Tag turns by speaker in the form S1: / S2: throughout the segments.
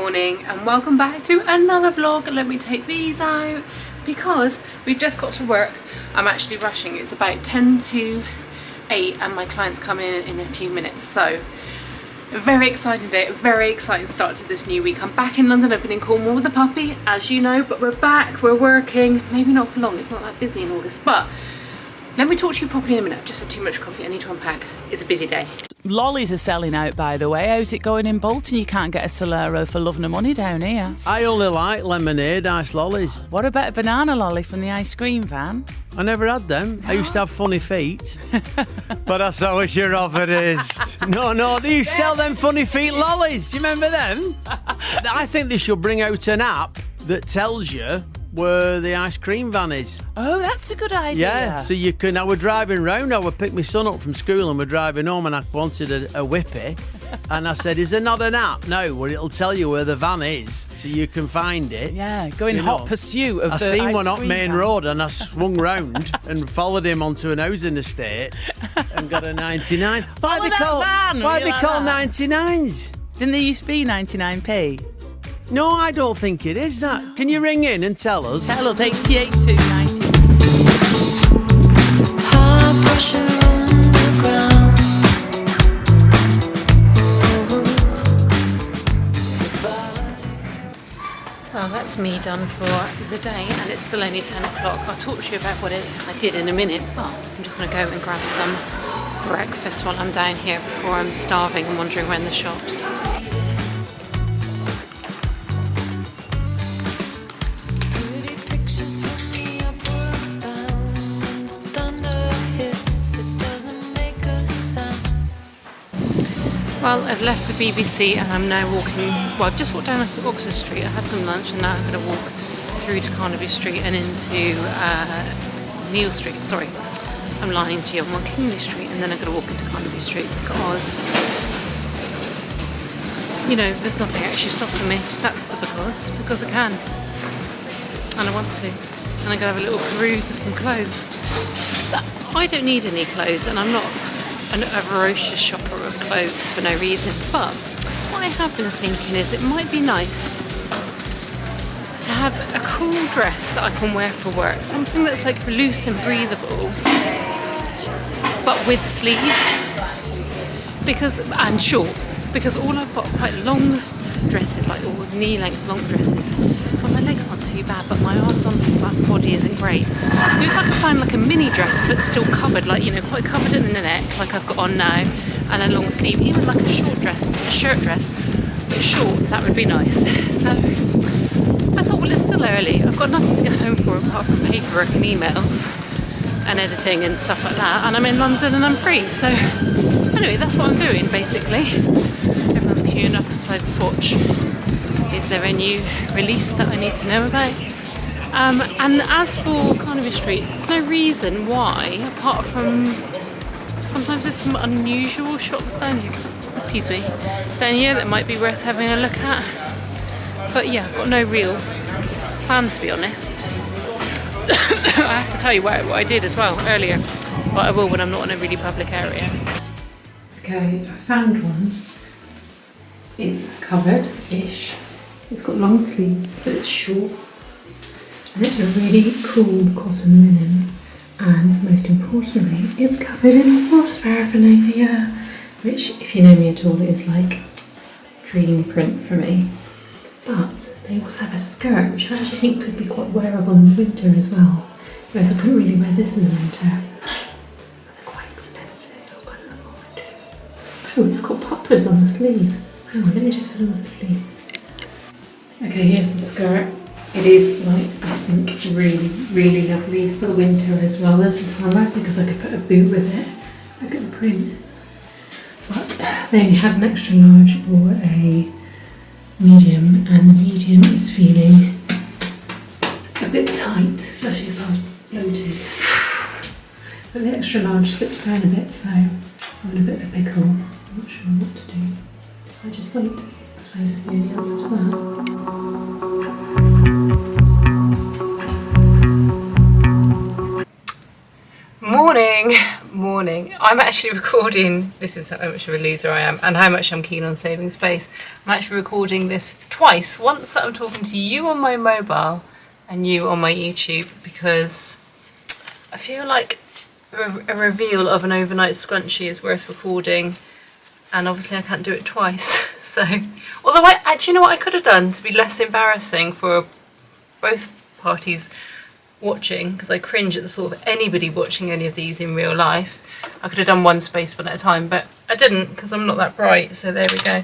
S1: morning and welcome back to another vlog. Let me take these out because we've just got to work. I'm actually rushing. It's about 10 to 8 and my client's coming in a few minutes, so a very exciting day, a very exciting start to this new week. I'm back in London. I've been in Cornwall with the puppy, as you know, but we're back, we're working. Maybe not for long, it's not that busy in August, but let me talk to you properly in a minute. I've just had too much coffee, I need to unpack. It's a busy day.
S2: Lollies are selling out, by the way. How's it going in Bolton? You can't get a Solero for love nor money down here.
S3: I only like lemonade ice lollies.
S2: What about a banana lolly from the ice cream van?
S3: I never had them. I used to have funny feet. But that's always your offerist. No, they used to sell them funny feet lollies. Do you remember them? I think they should bring out an app that tells you where the ice cream van is.
S2: Oh, that's a good idea.
S3: Yeah, so you can. I was driving round. I would pick my son up from school and we're driving home and I wanted a whippy. And I said, is there not an app? No, well, it'll tell you where the van is so you can find it.
S2: Yeah, go in hot pursuit of the ice cream
S3: I seen one up Main
S2: van.
S3: Road and I swung round and followed him onto an housing estate and got a 99. Why they call 99s?
S2: Didn't they used to be 99p?
S3: No, I don't think it is that. No. Can you ring in and tell us?
S2: Tell us, 88,290.
S4: High pressure underground.
S1: Well, that's me done for the day and it's still only 10 o'clock. I'll talk to you about what I did in a minute, but I'm just going to go and grab some breakfast while I'm down here before I'm starving and wandering around the shops. Well, I've left the BBC and I'm now walking, well, I've just walked down Oxford Street. I had some lunch and now I'm going to walk through to Carnaby Street and into Neal Street. Sorry, I'm lying to you. I'm on Kingly Street and then I'm going to walk into Carnaby Street because, you know, there's nothing actually stopping me. That's the because I can and I want to. And I'm going to have a little peruse of some clothes. But I don't need any clothes and I'm not a ferocious shopper of clothes for no reason, but what I have been thinking is it might be nice to have a cool dress that I can wear for work, something that's like loose and breathable but with sleeves and short, because all I've got are quite long dresses, like all knee-length long dresses, but my legs aren't too bad, but my arms on my body isn't great. So if I could find like a mini dress but still covered, like, you know, quite covered in the neck like I've got on now, and a long sleeve, even like a shirt dress but short, that would be nice. So I thought, well, it's still early, I've got nothing to get home for apart from paperwork and emails and editing and stuff like that, and I'm in London and I'm free, so anyway, that's what I'm doing basically. Everyone's queuing up outside Swatch. Is there a new release that I need to know about? And as for Carnaby Street, there's no reason why, apart from sometimes there's some unusual shops down here, down here that might be worth having a look at. But yeah, I've got no real plan, to be honest. I have to tell you what I did as well earlier, but I will when I'm not in a really public area. Okay, I found one. It's covered-ish. It's got long sleeves, but it's short. And it's a really cool cotton linen. And most importantly, it's covered in horse paraphernalia, which, if you know me at all, is like dream print for me. But they also have a skirt, which I actually think could be quite wearable in the winter as well. Whereas I couldn't really wear this in the winter. They're quite expensive, so I've got another one too. Oh, it's got poplars on the sleeves. Hang on, let me just fiddle with the sleeves. Okay, here's the skirt. It is, like, I think, really, really lovely for the winter as well as the summer because I could put a boot with it. Look at the print. But they only had an extra large or a medium, and the medium is feeling a bit tight, especially if I was bloated. But the extra large slips down a bit, so I'm in a bit of a pickle. I'm not sure what to do. I just wait. I suppose it's the only answer to that. Morning. morning. I'm actually recording, this is how much of a loser I am and how much I'm keen on saving space. I'm actually recording this twice. Once that I'm talking to you on my mobile and you on my YouTube, because I feel like a reveal of an overnight scrunchie is worth recording, and obviously I can't do it twice. So, although actually, you know what I could have done to be less embarrassing for both parties watching, because I cringe at the thought of anybody watching any of these in real life. I could have done one space one at a time, but I didn't because I'm not that bright. So there we go.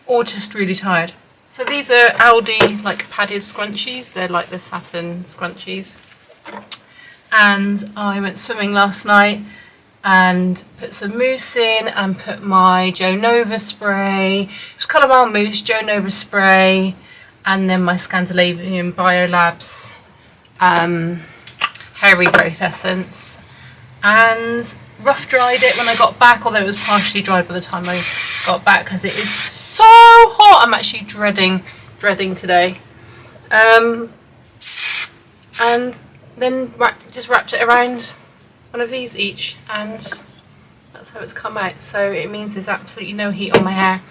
S1: Or just really tired. So these are Aldi like padded scrunchies. They're like the satin scrunchies. And I went swimming last night and put some mousse in and put my Joe Nova spray. It was Cornwall mousse, Joe Nova spray, and then my Scandinavian Biolabs hair regrowth essence, and rough dried it when I got back, although it was partially dried by the time I got back because it is so hot. I'm actually dreading today. And then just wrapped it around one of these each, and that's how it's come out. So it means there's absolutely no heat on my hair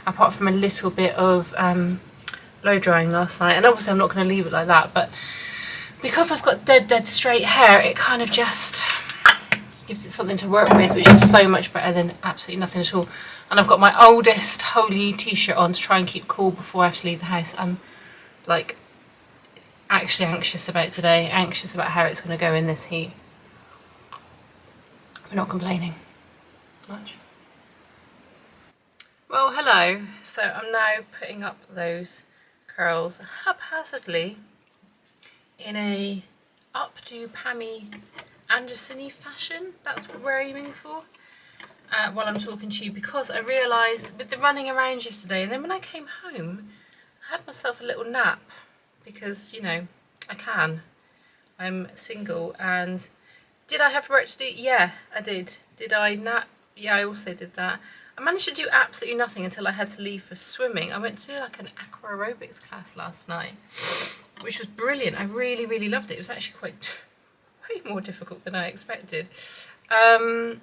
S1: apart from a little bit of blow drying last night, and obviously I'm not going to leave it like that, but because I've got dead straight hair, it kind of just gives it something to work with, which is so much better than absolutely nothing at all. And I've got my oldest holy t-shirt on to try and keep cool before I have to leave the house. I'm like actually anxious about today, anxious about how it's going to go in this heat. We're not complaining much. Well, hello. So I'm now putting up those curls haphazardly in a updo Pammy Anderson-y fashion. That's what we're aiming for while I'm talking to you, because I realised with the running around yesterday, and then when I came home I had myself a little nap because, you know, I can. I'm single. And did I have work to do? Yeah, I did. Did I nap? Yeah, I also did that. I managed to do absolutely nothing until I had to leave for swimming. I went to like an aqua aerobics class last night, which was brilliant. I really loved it. It was actually way more difficult than I expected. And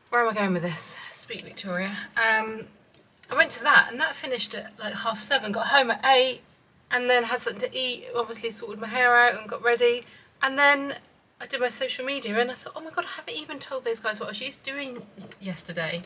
S1: where am I going with this? Speak Victoria. I went to that, and that finished at like 7:30, got home at 8, and then had something to eat, obviously sorted my hair out and got ready, and then I did my social media, and I thought, oh my god, I haven't even told those guys what I was doing yesterday.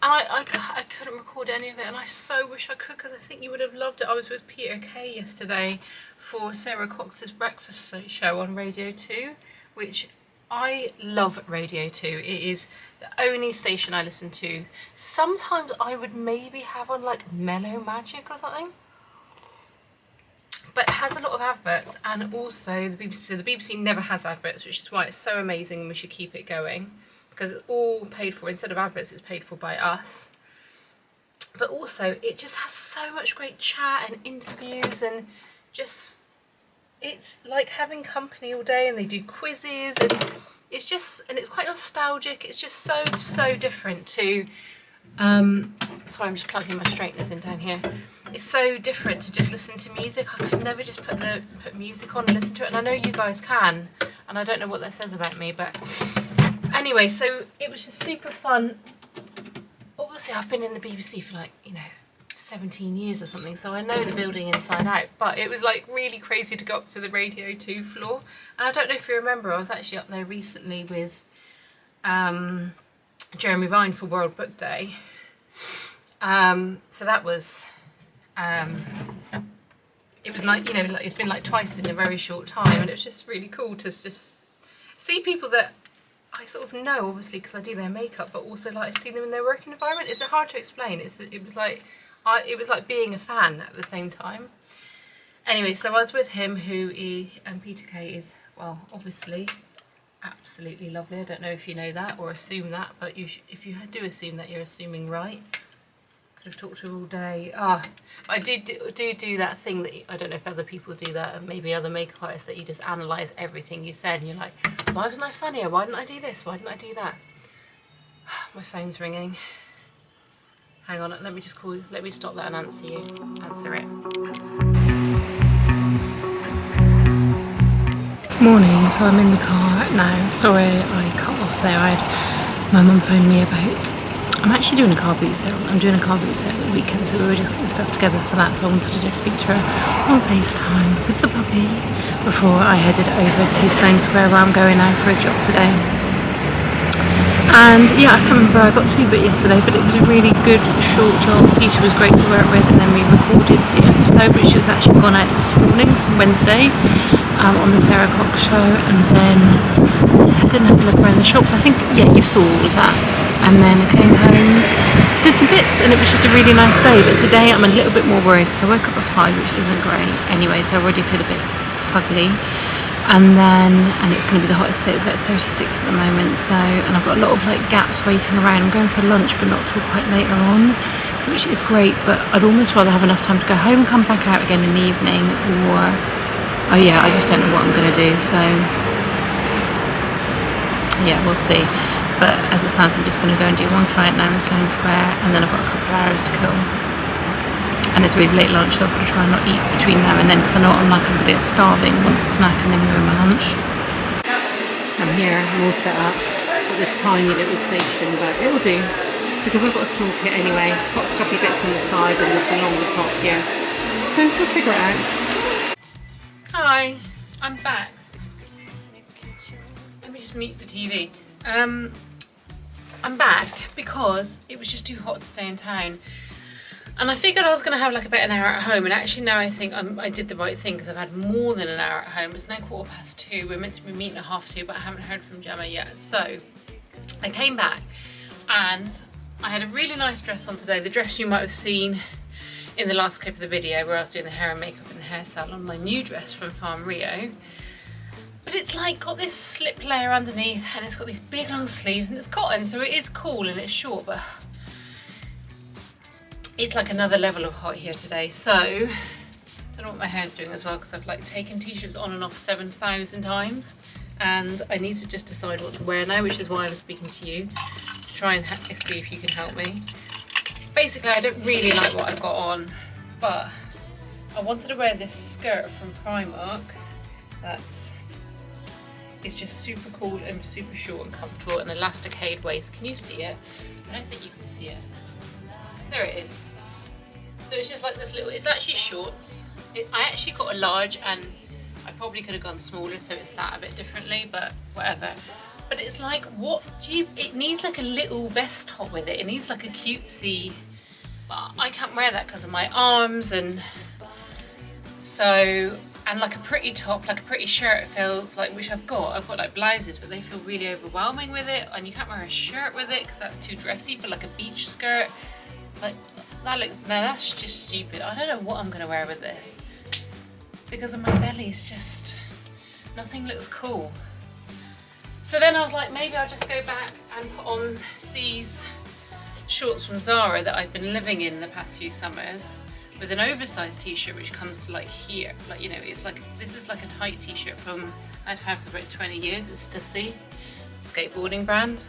S1: And I couldn't record any of it, and I so wish I could, because I think you would have loved it. I was with Peter Kay yesterday for Sarah Cox's breakfast show on Radio 2, which I love. Radio 2. It is the only station I listen to. Sometimes I would maybe have on like Mellow Magic or something, but it has a lot of adverts, and also the BBC. So the BBC never has adverts, which is why it's so amazing, and we should keep it going, because it's all paid for. Instead of adverts, it's paid for by us. But also it just has so much great chat and interviews, and just, it's like having company all day, and they do quizzes, and it's just, and it's quite nostalgic. It's just so different to sorry, I'm just plugging my straighteners in down here. It's so different to just listen to music. I could never just put music on and listen to it, and I know you guys can, and I don't know what that says about me, but anyway, so it was just super fun. Obviously I've been in the BBC for like, you know, 17 years or something, so I know the building inside out, but it was like really crazy to go up to the Radio 2 floor. And I don't know if you remember, I was actually up there recently with Jeremy Vine for World Book Day. So that was it was like, you know, like, it's been like twice in a very short time, and it was just really cool to just see people that I sort of know, obviously, because I do their makeup, but also like I see them in their working environment. It's hard to explain. It was like being a fan at the same time. Anyway, so I was with him, and Peter Kay is, well, obviously absolutely lovely. I don't know if you know that or assume that, but if you do assume that, you're assuming right. Could have talked to her all day. I do that thing that I don't know if other people do that, and maybe other makeup artists, that you just analyse everything you said, and you're like, why wasn't I funnier? Why didn't I do this? Why didn't I do that? My phone's ringing. Hang on, let me stop that and answer it. Morning, so I'm in the car now. Sorry I cut off there. My mum phoned me about. I'm actually doing a car boot sale. I'm doing a car boot sale at the weekend, so we were just getting stuff together for that. So I wanted to just speak to her on FaceTime with the puppy before I headed over to Sloane Square where I'm going now for a job today. And yeah, I can't remember where I got to but yesterday, but it was a really good short job. Peter was great to work with, and then we recorded the episode which has actually gone out this morning from Wednesday on the Sarah Cox show, and then just didn't have a look around the shops. I think, yeah, you saw all of that. And then I came home, did some bits, and it was just a really nice day. But today I'm a little bit more worried because I woke up at 5, which isn't great anyway, so I already feel a bit fugly. And it's going to be the hottest day. It's like 36 at the moment, so, and I've got a lot of like gaps waiting around. I'm going for lunch but not till quite later on, which is great, but I'd almost rather have enough time to go home and come back out again in the evening, or oh yeah, I just don't know what I'm going to do, so yeah, we'll see. But as it stands, I'm just going to go and do one client now in Sloane Square, and then I've got a couple of hours to kill. And it's really late lunch, so I've got to try and not eat between now and then, because I know I'm not going to get starving once a snack and then ruin my lunch. I'm here, I'm all set up at this tiny little station, but it will do, because I've got a small kit anyway. Got a couple of bits on the side and this along the top here. So we'll figure it out. Hi, I'm back. Let me just mute the TV. I'm back because it was just too hot to stay in town. And I figured I was going to have like about an hour at home, and actually now I think I did the right thing because I've had more than an hour at home. It's now 2:15. We're meant to be meeting at 2:30, but I haven't heard from Gemma yet. So I came back and I had a really nice dress on today. The dress you might have seen in the last clip of the video where I was doing the hair and makeup in the hair salon. My new dress from Farm Rio. But it's like got this slip layer underneath, and it's got these big long sleeves, and it's cotton, so it is cool and it's short, but it's like another level of hot here today. So I don't know what my hair's doing as well, because I've like taken t-shirts on and off 7,000 times, and I need to just decide what to wear now, which is why I'm speaking to you to try and see if you can help me. Basically, I don't really like what I've got on, but I wanted to wear this skirt from Primark that is just super cool and super short and comfortable, an elastic waist. Can you see it? I don't think you can see it. There it is. So it's just like this little, it's actually shorts. I actually got a large, and I probably could have gone smaller so it sat a bit differently, but whatever. But it's like, it needs like a little vest top with it. It needs like a cutesy, but I can't wear that because of my arms, and so, and like a pretty top, like a pretty shirt, it feels like, which I've got like blouses, but they feel really overwhelming with it, and you can't wear a shirt with it because that's too dressy for like a beach skirt. Like, that looks, no, that's just stupid. I don't know what I'm gonna wear with this, because of my belly's just, nothing looks cool. So then I was like, maybe I'll just go back and put on these shorts from Zara that I've been living in the past few summers, with an oversized t-shirt which comes to like here. Like, you know, it's like, this is like a tight t-shirt from, I've had for about 20 years. It's Stussy, skateboarding brand.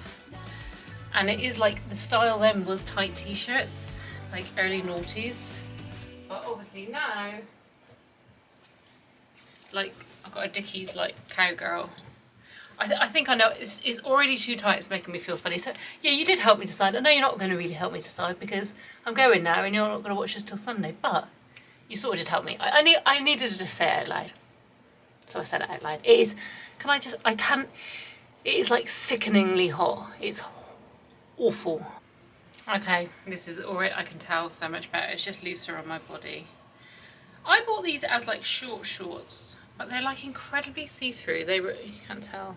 S1: And it is like, the style then was tight t-shirts, like early noughties. But obviously now, like, I've got a Dickies like cowgirl. I think I know, it's already too tight, it's making me feel funny. So yeah, you did help me decide. I know you're not going to really help me decide because I'm going now and you're not going to watch this till Sunday, but you sort of did help me. I needed to just say it out loud. So I said it out loud. It is, it is like sickeningly hot. It's awful. Okay, this is already, I can tell so much better. It's just looser on my body. I bought these as like short shorts, but they're like incredibly see-through. They were, you can't tell.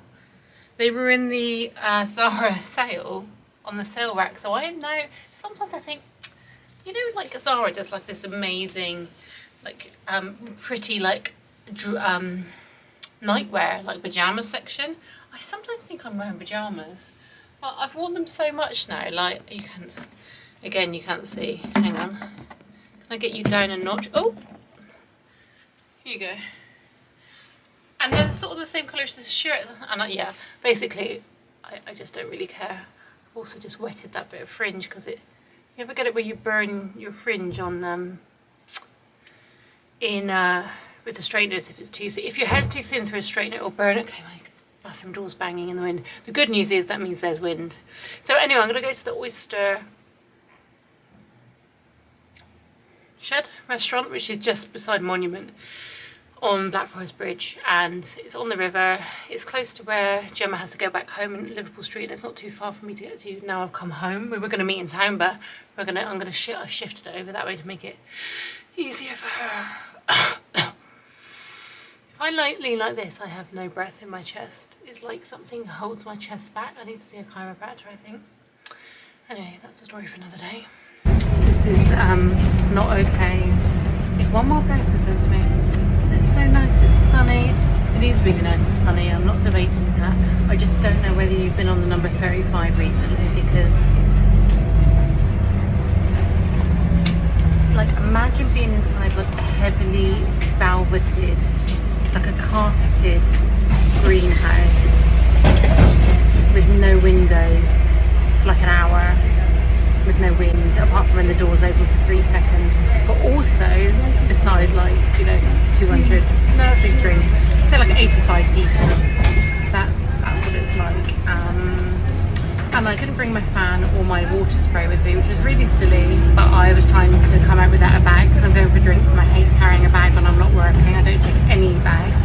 S1: They were in the Zara sale, on the sale rack, so I didn't know. Sometimes I think, you know, like Zara does like this amazing, like pretty like nightwear, like pyjama section. I sometimes think I'm wearing pyjamas, but I've worn them so much now. Like, you can't, again, you can't see. Hang on. Can I get you down a notch? Oh, here you go. And they're sort of the same colour as this shirt. And yeah, basically, I just don't really care. I've also just wetted that bit of fringe because it, you ever get it where you burn your fringe on in with the straighteners if it's too thin. If your hair's too thin through a straightener, it'll burn it. Okay, my bathroom door's banging in the wind. The good news is that means there's wind. So anyway, I'm going to go to the Oyster Shed restaurant, which is just beside Monument on Blackfriars Bridge, and it's on the river. It's close to where Gemma has to go back home in Liverpool Street, and it's not too far for me to get to now I've come home. We were going to meet in town, but I'm going to shift it over that way to make it easier for her. If I lean like this, I have no breath in my chest. It's like something holds my chest back. I need to see a chiropractor, I think. Anyway, that's a story for another day. This is not okay. If one more person says to me, it's so nice, it's sunny. It is really nice and sunny, I'm not debating that. I just don't know whether you've been on the number 35 recently, because like imagine being inside like a heavily velveted, like a carpeted greenhouse with no windows, like an hour with no wind, apart from when the door's open for 3 seconds, but also beside like, you know, 200, no, that's extreme, say like 85 people. That's what it's like. And I didn't bring my fan or my water spray with me, which was really silly, but I was trying to come out without a bag because I'm going for drinks and I hate carrying a bag when I'm not working. I don't take any bags.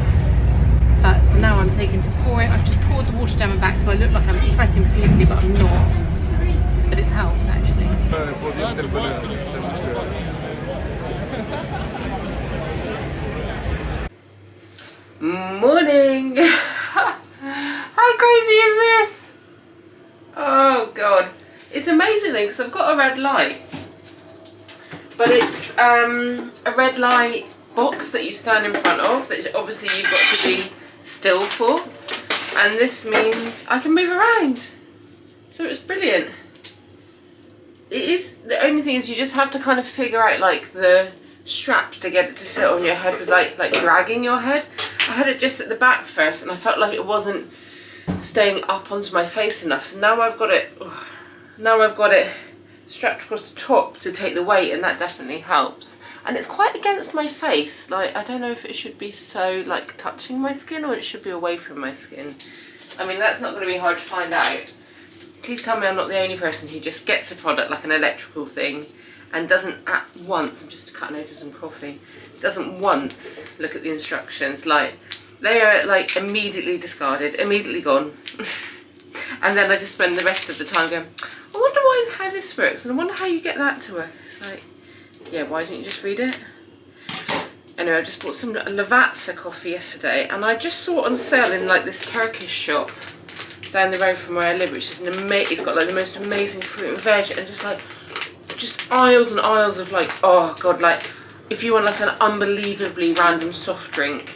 S1: But so now I'm taking to pour it. I've just poured the water down my back so I look like I'm sweating profusely, but I'm not. But it's helped actually.
S5: Morning! How crazy is this? Oh god. It's amazing though because I've got a red light. But it's a red light box that you stand in front of that obviously you've got to be still for. And this means I can move around. So it's brilliant. It is, the only thing is you just have to kind of figure out like the straps to get it to sit on your head with like dragging your head. I had it just at the back first and I felt like it wasn't staying up onto my face enough. So now I've got it strapped across the top to take the weight, and that definitely helps. And it's quite against my face. Like I don't know if it should be so like touching my skin or it should be away from my skin. I mean that's not going to be hard to find out. Please tell me I'm not the only person who just gets a product like an electrical thing and doesn't at once, I'm just cutting over some coffee, doesn't once look at the instructions. Like they are like immediately discarded, immediately gone. And then I just spend the rest of the time going, I wonder how this works and I wonder how you get that to work. It's like, yeah, why don't you just read it? Anyway, I just bought some Lavazza coffee yesterday and I just saw it on sale in like this Turkish shop down the road from where I live, which is it's got like the most amazing fruit and veg and just aisles and aisles of like, oh god, like if you want like an unbelievably random soft drink,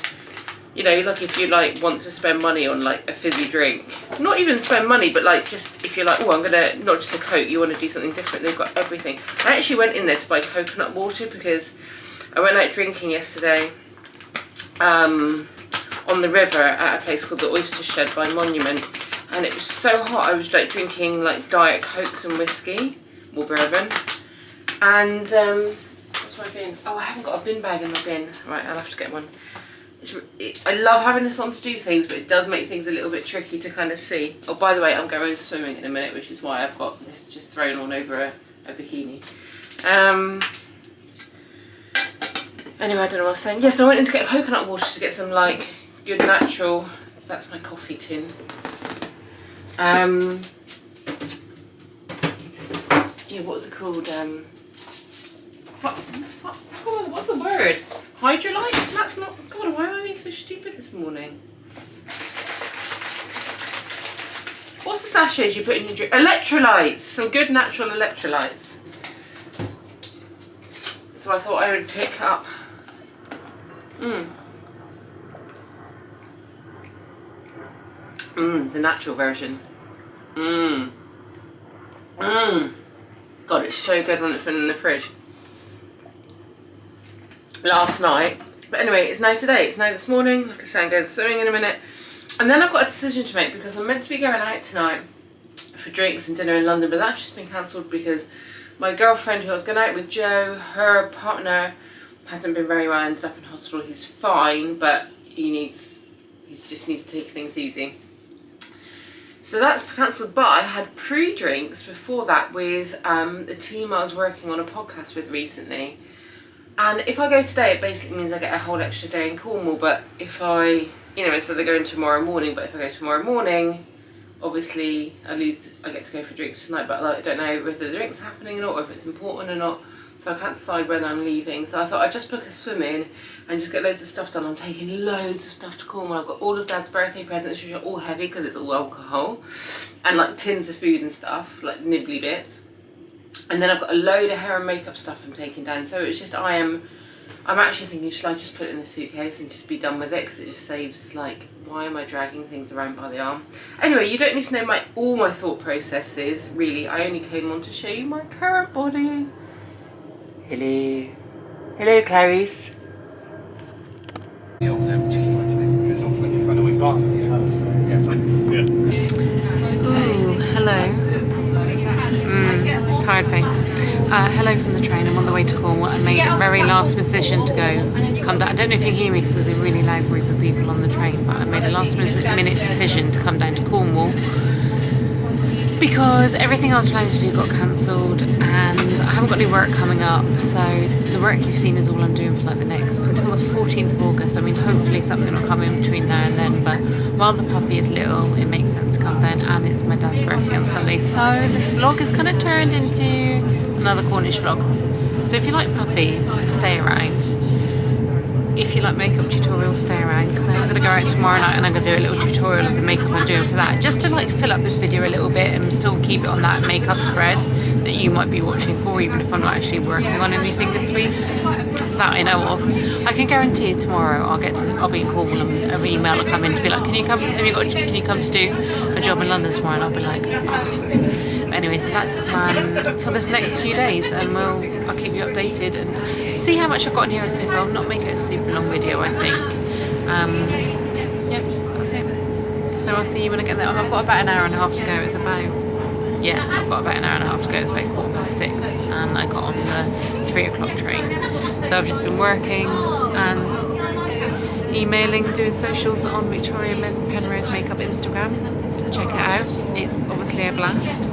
S5: you know, like if you like want to spend money on like a fizzy drink, not even spend money, but like just if you're like, oh I'm gonna, not just a Coke, you want to do something different, they've got everything. I actually went in there to buy coconut water because I went out drinking yesterday on the river at a place called the Oyster Shed by Monument, and it was so hot I was like drinking like Diet Cokes and whiskey or bourbon. And what's my bin? Oh, I haven't got a bin bag in my bin. Right, I'll have to get one. I love having this on to do things, but it does make things a little bit tricky to kind of see. Oh, by the way, I'm going swimming in a minute, which is why I've got this just thrown on over a bikini. Anyway, I don't know what I was saying. Yes, I went in to get coconut water to get some like good natural. That's my coffee tin. Yeah, what's it called? God, what's the word? Hydrolytes? That's not. God, why am I being so stupid this morning? What's the sachets you put in your drink? Electrolytes. Some good natural electrolytes. So I thought I would pick up. The natural version. God, it's so good when it's been in the fridge. Last night. But anyway, it's now today. It's now this morning. Like I say, I'm going swimming in a minute. And then I've got a decision to make because I'm meant to be going out tonight for drinks and dinner in London, but that's just been cancelled because my girlfriend who I was going out with, Jo, her partner hasn't been very well, ended up in hospital. He's fine, but he just needs to take things easy. So that's cancelled, but I had pre-drinks before that with a team I was working on a podcast with recently. And if I go today, it basically means I get a whole extra day in Cornwall. But if I, instead of going tomorrow morning, but if I go tomorrow morning, obviously I get to go for drinks tonight, but I don't know whether the drinks are happening or not, or if it's important or not. So I can't decide when I'm leaving. So I thought I'd just book a swim in and just get loads of stuff done. I'm taking loads of stuff to Cornwall. I've got all of Dad's birthday presents, which are all heavy because it's all alcohol. And like tins of food and stuff, like nibbly bits. And then I've got a load of hair and makeup stuff I'm taking down. So it's just, I'm actually thinking, should I just put it in a suitcase and just be done with it? Because it just saves, like, why am I dragging things around by the arm? Anyway, you don't need to know all my thought processes, really. I only came on to show you my current body. Hello. Hello, Clarice. Hello. Tired face. Hello from the train. I'm on the way to Cornwall. I made a very last decision to come down. I don't know if you can hear me because there's a really loud group of people on the train, but I made a last minute decision to come down to Cornwall because everything I was planning to do got cancelled and I haven't got any work coming up, so the work you've seen is all I'm doing for like the next until the 14th of August. I mean, hopefully something will come in between now and then, but while the puppy is little, it makes sense to come then, and it's my dad's birthday on Sunday, so this vlog is kind of turned into another Cornish vlog. So if you like puppies, stay around. If you like makeup tutorials, stay around, because I'm going to go out tomorrow night and I'm going to do a little tutorial of the makeup I'm doing for that, just to like fill up this video a little bit and still keep it on that makeup thread that you might be watching for, even if I'm not actually working on anything this week that I know of. I can guarantee tomorrow I'll be in Cornwall and an email will come in to be like, can you come to do a job in London tomorrow? And I'll be like, oh. Anyway, so that's the plan for this next few days, and I'll keep you updated and see how much I've got in here so far. I'll not make it a super long video, I think. Yep, that's it. So I'll see you when I get there. I've got about an hour and a half to go. I've got about an hour and a half to go. It's about 6:15, and I got on the 3 o'clock train. So I've just been working and emailing, doing socials on Victoria Penrose Makeup Instagram. Check it out. It's obviously a blast.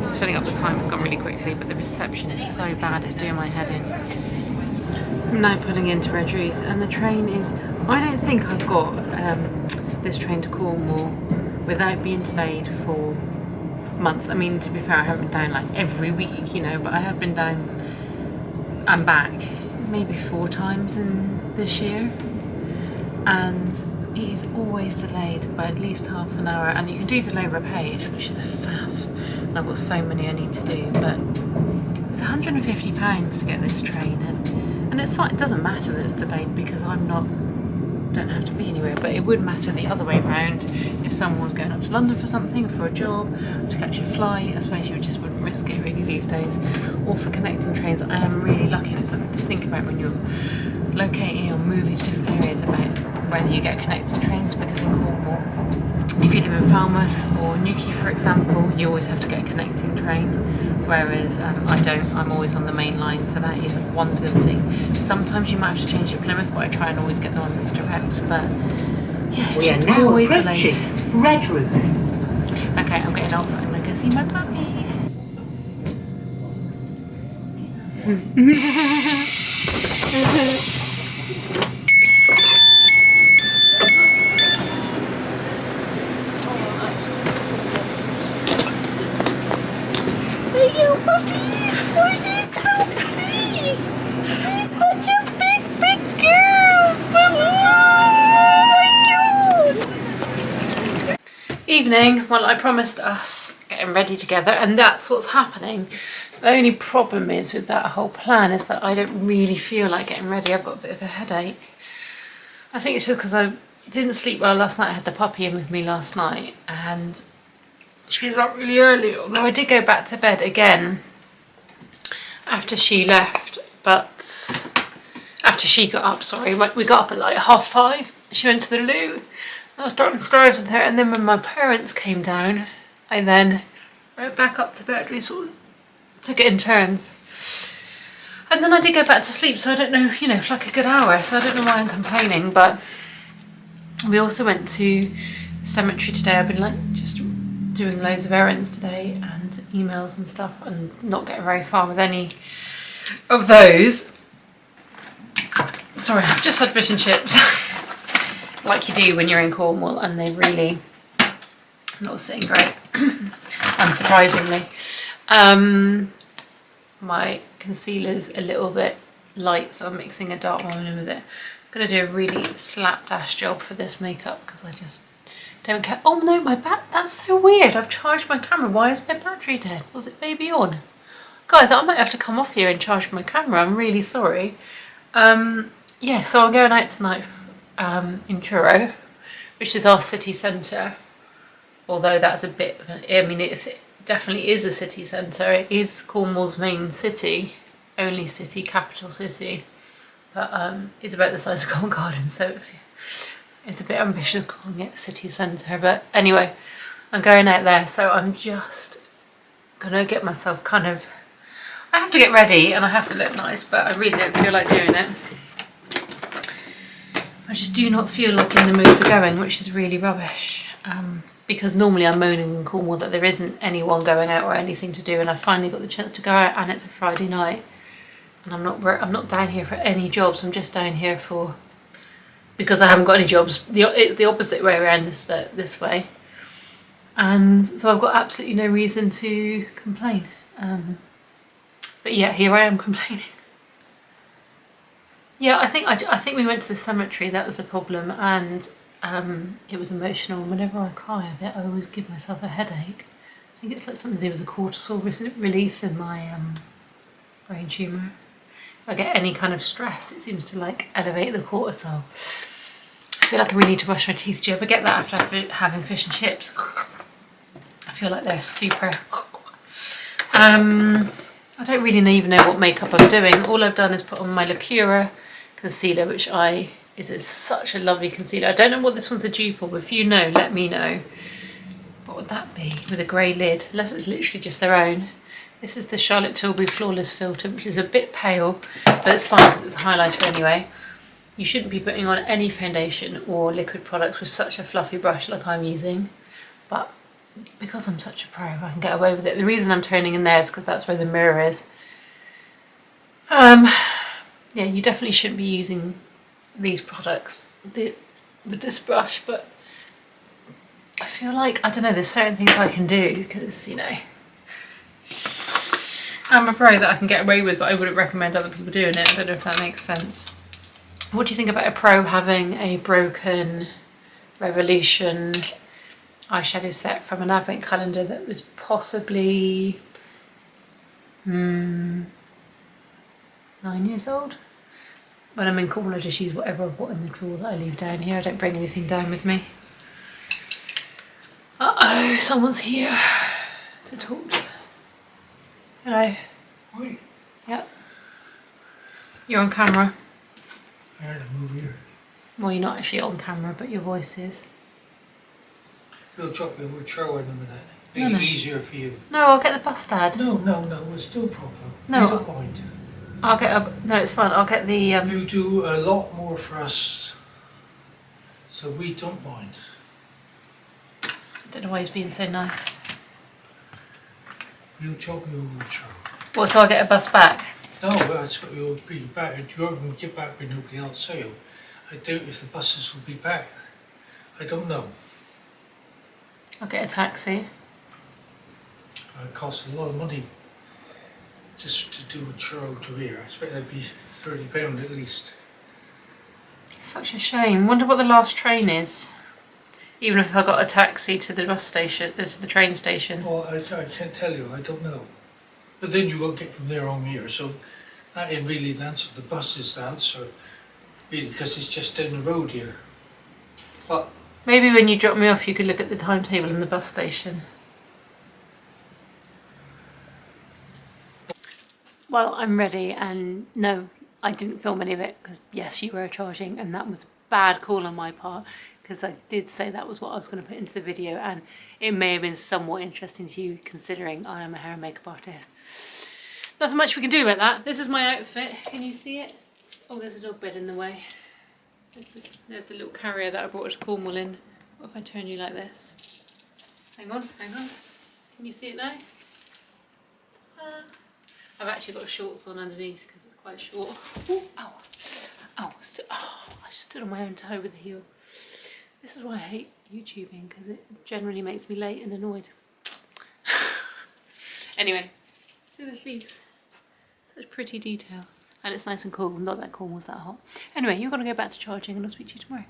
S5: Just filling up the time has gone really quickly, but the reception is so bad, it's doing my head in. I'm now pulling into Redruth, and the train is, I don't think I've got this train to Cornwall without being delayed for months. I mean, to be fair, I haven't been down like every week, but I have been down and back maybe 4 times in this year, and it is always delayed by at least half an hour, and you can do delay repage, which is a faff, and I've got so many I need to do, but it's £150 to get this train, and it's fine. It doesn't matter that it's delayed because don't have to be anywhere, but it would matter the other way around if someone was going up to London for something, for a job, to catch a flight. I suppose you just wouldn't risk it really these days, or for connecting trains. I am really lucky, and it's something to think about when you're locating or moving to different areas about whether you get connecting trains, because in Cornwall, if you live in Falmouth or Newquay, for example, you always have to get a connecting train, whereas I don't. I'm always on the main line, so that is one little thing. Sometimes you might have to change at Plymouth, but I try and always get the one that's direct, but yeah,
S6: we
S5: it's
S6: are now
S5: always
S6: approaching
S5: delayed.
S6: Redruth.
S5: Okay, I'm getting off. I'm going to go see my puppy. Oh, she's so big! She's such a big girl! Oh my god! Evening. Well, I promised us getting ready together, and that's what's happening. The only problem is with that whole plan is that I don't really feel like getting ready. I've got a bit of a headache. I think it's just because I didn't sleep well last night. I had the puppy in with me last night, and she's up really early, although I did go back to bed again after she left, but after she got up, sorry, we got up at like 5:30. She went to the loo. I was downstairs with her, and then when my parents came down, I then went back up to bed. We sort of took it in turns.
S1: And then I did go back to sleep, so I don't know, you know, for like a good hour, so I don't know why I'm complaining. But we also went to the cemetery today. I've been like just doing loads of errands today and emails and stuff, and not getting very far with any of those. Sorry, I've just had fish and chips like you do when you're in Cornwall, and they're really not sitting great, unsurprisingly. My concealer's a little bit light, so I'm mixing a dark one in with it. I'm going to do a really slapdash job for this makeup because I just don't care. Oh no, that's so weird. I've charged my camera. Why is my battery dead? Was it maybe on? Guys, I might have to come off here and charge my camera. I'm really sorry. Yeah, so I'm going out tonight in Truro, which is our city centre. Although that's a bit of I mean, it definitely is a city centre. It is Cornwall's main city, only city, capital city. But it's about the size of Covent Garden, so it's a bit ambitious calling it city centre. But anyway, I'm going out there, so I'm just going to get myself kind of... I have to get ready and I have to look nice, but I really don't feel like doing it. I just do not feel like in the mood for going, which is really rubbish. Because normally I'm moaning in Cornwall that there isn't anyone going out or anything to do, and I finally got the chance to go out, and it's a Friday night, and I'm not down here for any jobs. I'm just down here because I haven't got any jobs. It's the opposite way around this way, and so I've got absolutely no reason to complain. But yeah, here I am complaining. Yeah, I think we went to the cemetery. That was the problem, and it was emotional. Whenever I cry a bit, I always give myself a headache. I think it's like something to do with the cortisol release in my brain tumour. If I get any kind of stress, it seems to like elevate the cortisol. I feel like I really need to brush my teeth. Do you ever get that after having fish and chips? I feel like they're super... I don't really even know what makeup I'm doing. All I've done is put on my Lacura concealer, which is such a lovely concealer. I don't know what this one's a dupe of. If you know, let me know. What would that be with a grey lid? Unless it's literally just their own. This is the Charlotte Tilbury Flawless Filter, which is a bit pale, but it's fine because it's a highlighter anyway. You shouldn't be putting on any foundation or liquid products with such a fluffy brush like I'm using, but because I'm such a pro, I can get away with it. The reason I'm toning in there is because that's where the mirror is. Yeah, you definitely shouldn't be using these products with this brush, but I feel like, I don't know, there's certain things I can do because, you know, I'm a pro that I can get away with, but I wouldn't recommend other people doing it. I don't know if that makes sense. What do you think about a pro having a broken Revolution eyeshadow set from an advent calendar that was possibly 9 years old? When I'm in Cornwall, I just use whatever I've got in the drawer that I leave down here. I don't bring anything down with me. Uh-oh, someone's here to talk to. Hello.
S6: Oi,
S1: Yep. You're on camera.
S6: I had to move here.
S1: Well, you're not actually on camera, but your voice is.
S6: You'll drop me over Trow in a minute. Make
S1: No,
S6: it
S1: no.
S6: easier for you.
S1: No, I'll get the bus, Dad.
S6: No, it's no problem.
S1: No.
S6: You don't mind.
S1: I'll get no, it's fine. I'll get the
S6: You do a lot more for us, so we don't mind.
S1: I don't know why he's being so nice.
S6: You'll drop me over Trow.
S1: Well, so I'll get a bus back.
S6: No, that's what you'll be back. You're going to get back with nobody else, are you? I doubt if the buses will be back. I don't know.
S1: I'll get a taxi.
S6: It costs a lot of money just to do a Trow to here. I expect that'd be £30 at least.
S1: Such a shame. Wonder what the last train is. Even if I got a taxi to the bus station, to the train station.
S6: Well, I can't tell you. I don't know. But then you won't get from there on here, so that ain't really the answer. The bus is the answer, really, because it's just down the road here. But
S1: Maybe when you drop me off, you could look at the timetable in the bus station. Well, I'm ready, and no, I didn't film any of it because yes, you were charging, and that was a bad call on my part because I did say that was what I was going to put into the video, and it may have been somewhat interesting to you considering I am a hair and makeup artist. Nothing much we can do about that. This is my outfit. Can you see it? Oh, there's a dog bed in the way. There's the little carrier that I brought to Cornwall in. What if I turn you like this? Hang on, hang on. Can you see it now? I've actually got shorts on underneath because it's quite short. Ooh, ow. Oh, I just stood on my own toe with the heel. This is why I hate YouTubing, because it generally makes me late and annoyed. Anyway, see the sleeves? Such pretty detail. And it's nice and cool, not that Cornwall's that hot. Anyway, you're going to go back to charging and I'll speak to you tomorrow.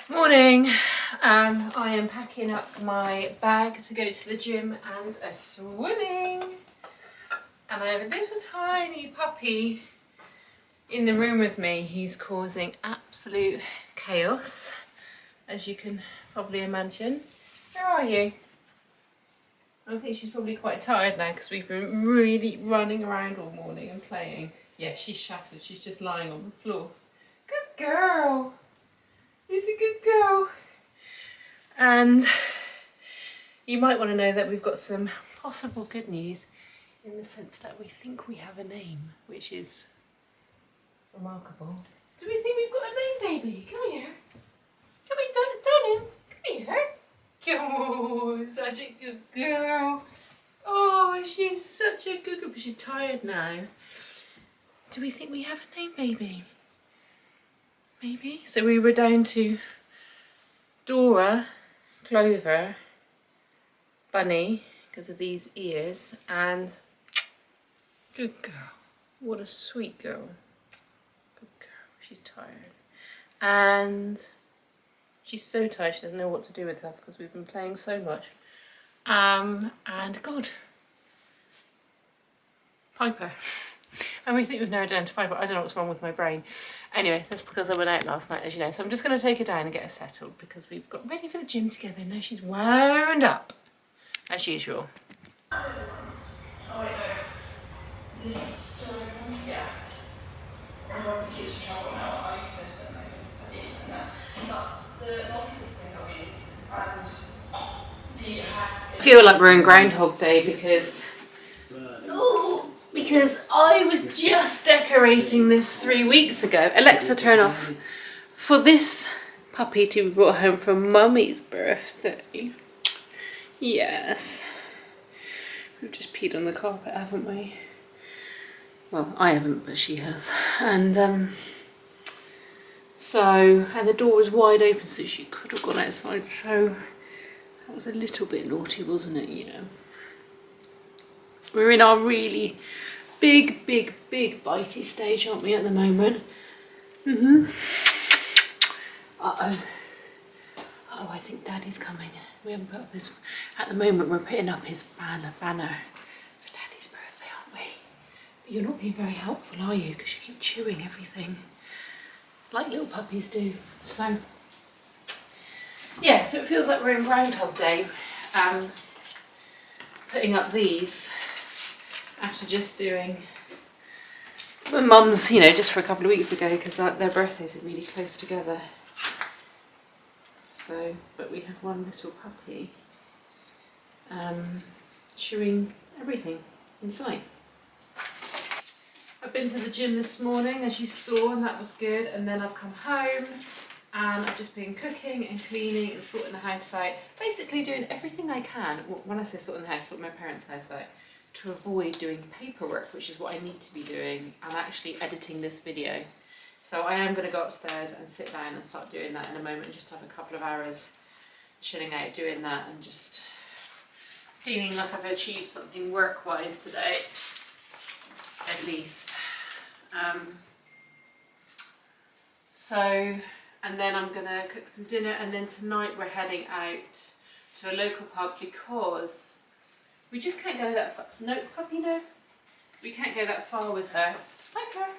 S1: Morning. I am packing up my bag to go to the gym and a swimming. And I have a little tiny puppy in the room with me. He's causing absolute chaos, as you can probably imagine. Where are you? I think she's probably quite tired now because we've been really running around all morning and playing. Yeah, she's shattered. She's just lying on the floor. Good girl. He's a good girl. And you might want to know that we've got some possible good news in the sense that we think we have a name, which is remarkable. Do we think we've got a name, baby? Come here. Come here, darling. Come here. Oh, such a good girl. Oh, she's such a good girl, but she's tired now. Do we think we have a name, baby? Maybe. So we were down to Dora, Clover, Bunny, because of these ears, and good girl. What a sweet girl. Good girl. She's tired. And she's so tired she doesn't know what to do with her because we've been playing so much. And God, Piper. And we think we've narrowed down to Piper. I don't know what's wrong with my brain. Anyway, that's because I went out last night, as you know. So I'm just going to take her down and get her settled because we've got ready for the gym together. Now she's wound up, as usual. Oh, wait, no. Is this still open? Yeah. I'm going to keep the trouble now. I use this and I put these in there. But the multi-thing I use and the hacks... I feel like we're in Groundhog Day because I was just decorating this 3 weeks ago. Alexa, turn off. For this puppy to be brought home for Mummy's birthday. Yes. We've just peed on the carpet, haven't we? Well, I haven't, but she has. And and the door was wide open, so she could have gone outside. So that was a little bit naughty, wasn't it? You know. We're in our really big bitey stage, aren't we, at the moment? Uh-oh. Oh, I think Daddy's coming. We haven't put up his... At the moment, we're putting up his banner for Daddy's birthday, aren't we? But you're not being very helpful, are you? Because you keep chewing everything. Like little puppies do. So, yeah, so it feels like we're in Groundhog Day. Putting up these after just doing my mum's, you know, just for a couple of weeks ago because their birthdays are really close together. So, but we have one little puppy chewing everything in sight. I've been to the gym this morning, as you saw, and that was good. And then I've come home and I've just been cooking and cleaning and sorting the house out. Basically doing everything I can, when I say sorting the house, sorting my parents' house out, to avoid doing paperwork, which is what I need to be doing, and actually editing this video. So I am going to go upstairs and sit down and start doing that in a moment, just have a couple of hours chilling out doing that and just feeling like I've achieved something work-wise today, at least. And then I'm going to cook some dinner, and then tonight we're heading out to a local pub because we just can't go that far. No, puppy, no. We can't go that far with her. Okay.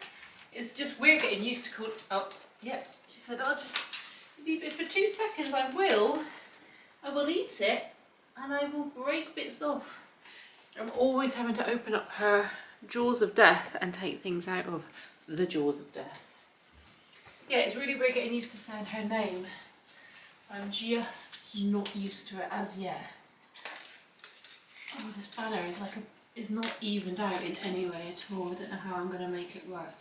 S1: It's just we're getting used to call. Oh, yeah. She said, "I'll just leave it for 2 seconds. I will eat it."
S5: and I will break bits off. I'm always having to open up her jaws of death and take things out of the jaws of death. Yeah, it's really weird getting used to saying her name. I'm just not used to it as yet. Oh, this banner is like is not evened out in any way at all. I don't know how I'm going to make it work.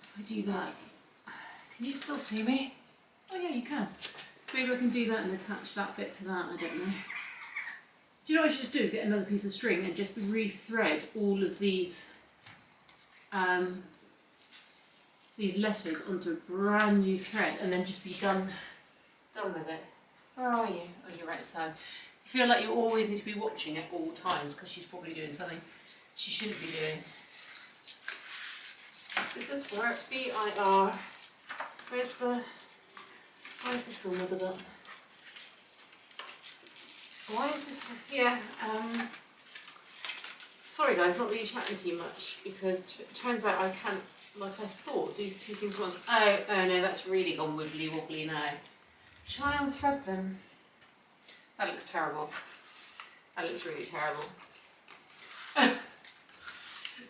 S5: If I do that, can you still see me? Oh yeah, you can. Maybe I can do that and attach that bit to that, I don't know. Do you know what I should just do is get another piece of string and just re-thread all of these letters onto a brand new thread and then just be done with it. Where are you? Oh, you're right, so you feel like you always need to be watching at all times because she's probably doing something she shouldn't be doing. Does this work? B-I-R. Where's this all muddled up? Why is this here? Sorry guys, not really chatting too much because it turns out I can't, like I thought, these two things at once. Oh no, that's really gone wibbly wobbly now. Shall I unthread them? That looks terrible. That looks really terrible.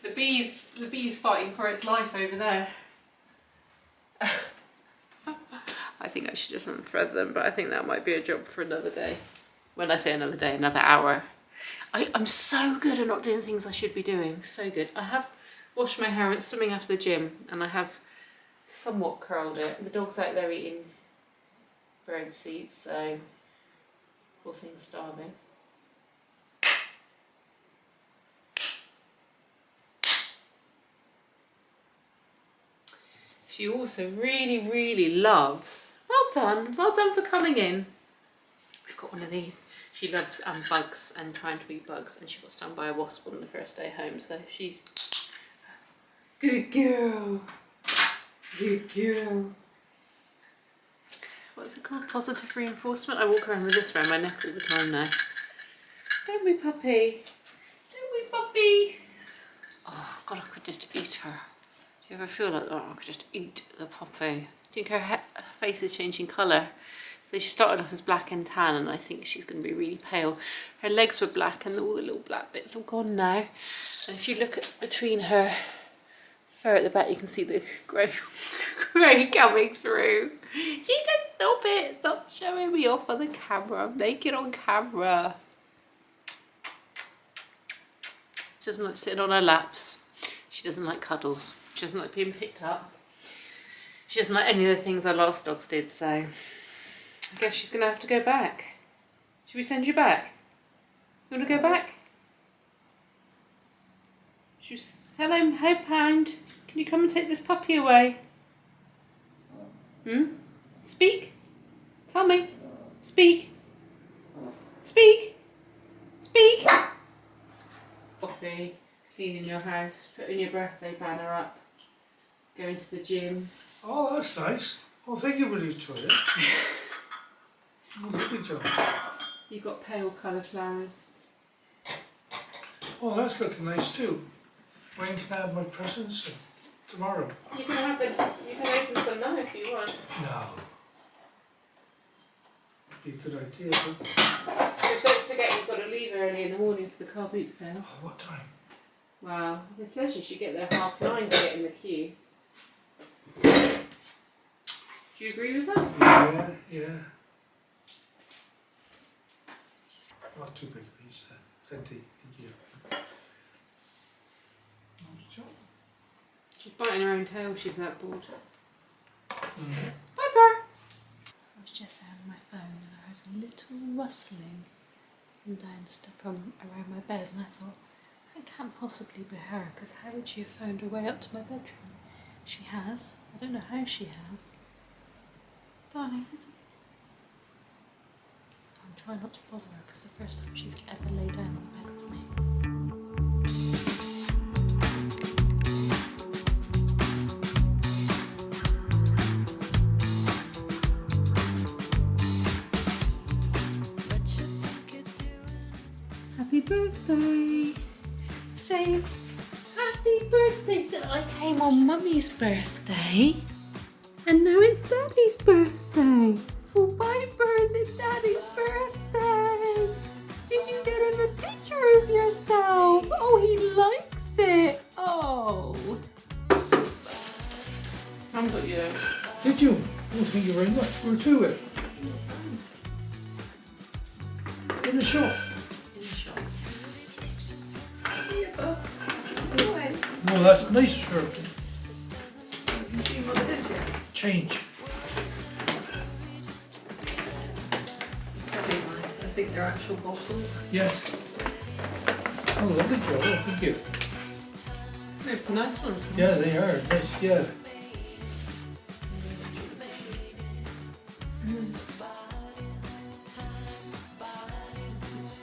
S5: The bee's fighting for its life over there. I think I should just unthread them, but I think that might be a job for another day. When I say another day, another hour. I'm so good at not doing things I should be doing. So good. I have washed my hair, went swimming after the gym, and I have somewhat curled it. The dog's out there eating bird seeds, so poor thing's starving. She also really loves, well done for coming in. We've got one of these. She loves bugs and trying to eat bugs, and she got stung by a wasp on the first day home, so she's good girl. Good girl. What's it called? Positive reinforcement? I walk around with this around my neck all the time now. Don't we, puppy? Don't we, puppy? Oh God, I could just eat her. Do you ever feel like, oh, I could just eat the puppy? I think her face is changing colour. So she started off as black and tan, and I think she's going to be really pale. Her legs were black and all the little black bits are gone now. And if you look at between her fur at the back, you can see the grey coming through. She said, stop it, stop showing me off on the camera. I'm naked on camera. She doesn't like sitting on her laps. She doesn't like cuddles. She doesn't like being picked up. She doesn't like any of the things our last dogs did, so I guess she's going to have to go back. Should we send you back? You want to go back? Hello, Pound. Can you come and take this puppy away? Speak. Tell me. Speak. Speak. Speak. Coffee. Cleaning your house. Putting your birthday banner up. Going to the gym.
S6: Oh, that's nice. Oh, thank you for your toilet. Oh, lovely job.
S5: You've got pale coloured flowers.
S6: Oh, that's looking nice too. When can I have my presents? Tomorrow.
S5: You can open some now if you want.
S6: No. Be a good idea, but...
S5: Just don't forget you've got to leave early in the morning for the car boot sale.
S6: Oh, what time?
S5: Well, it says you should get there 9:30 to get in the queue. Do you agree with that?
S6: Yeah. Not too big a piece, plenty. Thank you.
S5: She's biting her own tail, she's that bored.
S6: Mm-hmm.
S5: Piper! I was just on my phone and I heard a little rustling from around my bed, and I thought, that can't possibly be her, because how would she have phoned her way up to my bedroom? She has. I don't know how she has. Darling, isn't it? So I'm trying not to bother her, because the first time she's ever laid down on the bed with me. Happy birthday! Say happy birthday! So I came on Mummy's birthday, and now it's Daddy's birthday. Oh, my birthday, Daddy's birthday!
S6: thank you very much. We're to it. In the shop.
S5: In the shop. Your books. Anyway,
S6: No, that's nice, sir.
S5: have you seen what it is yet?
S6: Change.
S5: I think they're actual bottles.
S6: Yes. Oh, lovely job. Oh, thank you.
S5: They're nice ones.
S6: Yeah, they are. Nice, yeah.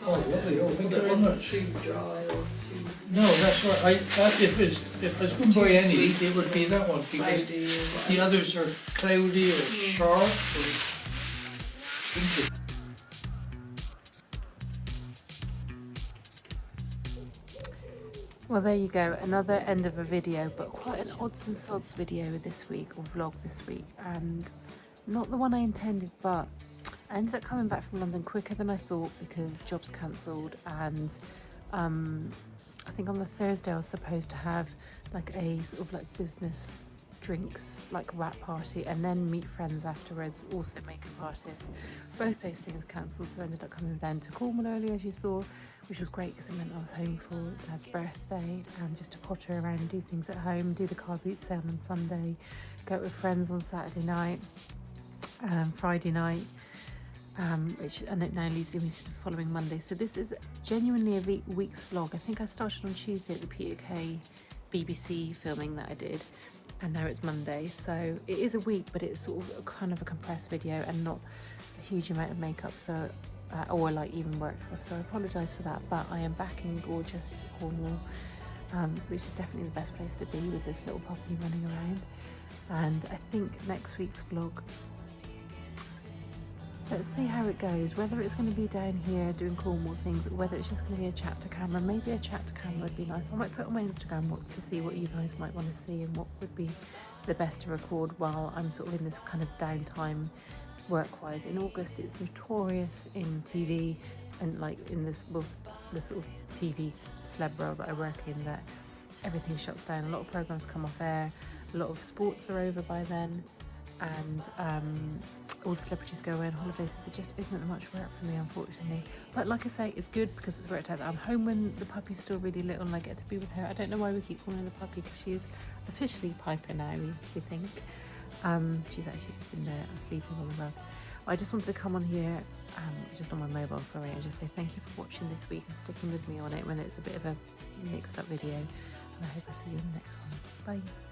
S6: Oh, lovely. Oh, thank you very much.
S5: Too dry or too
S6: No, that's right. If I was going to buy any, it would be that one because
S5: cloudy or
S6: the others are cloudy or sharp or thank you.
S1: Well, there you go, another end of a video, but quite an odds and sods video this week, or vlog this week, and not the one I intended, but I ended up coming back from London quicker than I thought because jobs cancelled, and I think on the Thursday I was supposed to have like a sort of like business drinks, like wrap party, and then meet friends afterwards, also makeup artists. Both those things cancelled, so I ended up coming down to Cornwall early, as you saw, which was great because it meant I was home for Dad's birthday and just to potter around and do things at home, do the car boot sale on Sunday, go out with friends on Saturday night, Friday night, and it now leads me to the following Monday. So this is genuinely a week's vlog. I think I started on Tuesday at the Peter Kay BBC filming that I did, and now it's Monday, so it is a week, but it's sort of kind of a compressed video and not a huge amount of makeup, so or like even work stuff, so I apologise for that, but I am back in gorgeous Cornwall, which is definitely the best place to be with this little puppy running around. And I think next week's vlog, let's see how it goes, whether it's going to be down here doing Cornwall things, or whether it's just going to be a chat to camera. Maybe a chat to camera would be nice. I might put on my Instagram to see what you guys might want to see and what would be the best to record while I'm sort of in this kind of downtime work-wise. In August it's notorious in TV and like in this sort of TV celeb world that I work in, that everything shuts down. A lot of programs come off air, a lot of sports are over by then, and all the celebrities go away on holidays, so there just isn't much work for me, unfortunately. But like I say, it's good because it's worked out that I'm home when the puppy's still really little and I get to be with her. I don't know why we keep calling her the puppy, because she is officially Piper now, we think. She's actually just in there sleeping on the rug. I just wanted to come on here, just on my mobile, sorry, and just say thank you for watching this week and sticking with me on it when it's a bit of a mixed up video, and I hope I see you in the next one. Bye.